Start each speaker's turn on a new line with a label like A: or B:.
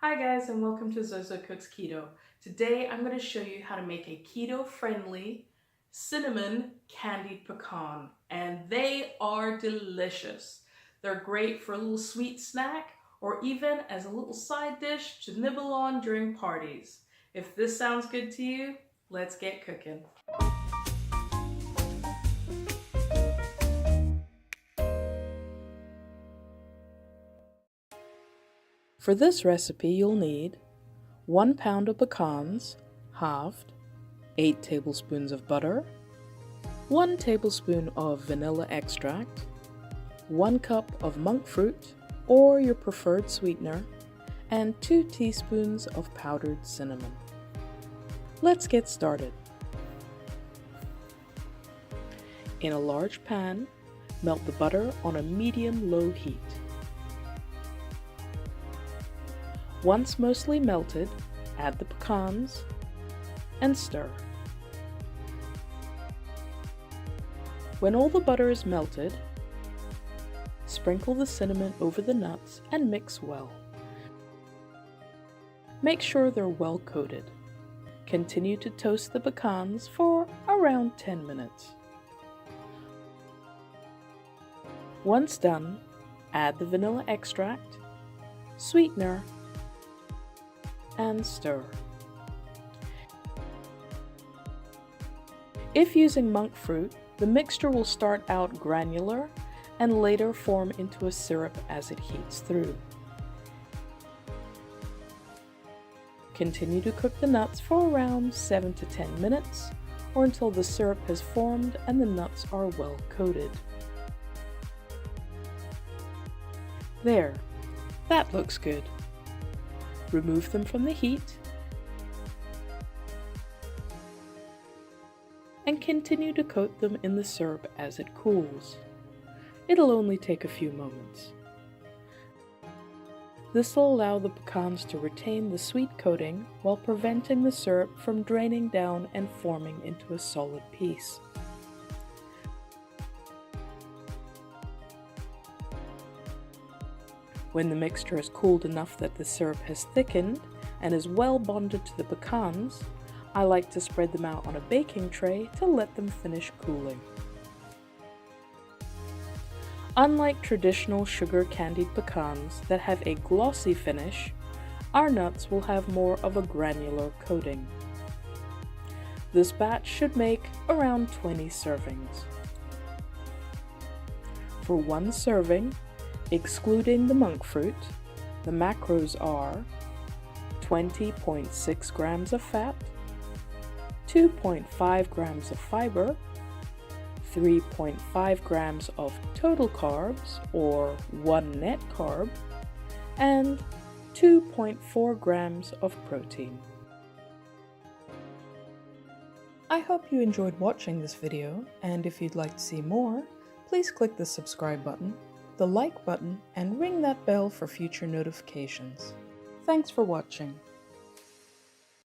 A: Hi guys, and welcome to Zozo Cooks Keto. Today I'm going to show you how to make a keto-friendly cinnamon candied pecan, and they are delicious. They're great for a little sweet snack or even as a little side dish to nibble on during parties. If this sounds good to you, let's get cooking. For this recipe, you'll need 1 pound of pecans, halved, 8 tablespoons of butter, 1 tablespoon of vanilla extract, 1 cup of monk fruit or your preferred sweetener, and 2 teaspoons of powdered cinnamon. Let's get started. In a large pan, melt the butter on a medium-low heat. Once mostly melted, add the pecans and stir. When all the butter is melted, sprinkle the cinnamon over the nuts and mix well. Make sure they're well coated. Continue to toast the pecans for around 10 minutes. Once done, add the vanilla extract, sweetener, and stir. If using monk fruit, the mixture will start out granular and later form into a syrup as it heats through. Continue to cook the nuts for around 7 to 10 minutes or until the syrup has formed and the nuts are well coated. There, that looks good. Remove them from the heat and continue to coat them in the syrup as it cools. It'll only take a few moments. This will allow the pecans to retain the sweet coating while preventing the syrup from draining down and forming into a solid piece. When the mixture is cooled enough that the syrup has thickened and is well bonded to the pecans, I like to spread them out on a baking tray to let them finish cooling. Unlike traditional sugar candied pecans that have a glossy finish, our nuts will have more of a granular coating. This batch should make around 20 servings. For one serving, excluding the monk fruit, the macros are 20.6 grams of fat, 2.5 grams of fiber, 3.5 grams of total carbs or 1 net carb, and 2.4 grams of protein. I hope you enjoyed watching this video, and if you'd like to see more, please click the subscribe button, the like button, and ring that bell for future notifications. Thanks for watching.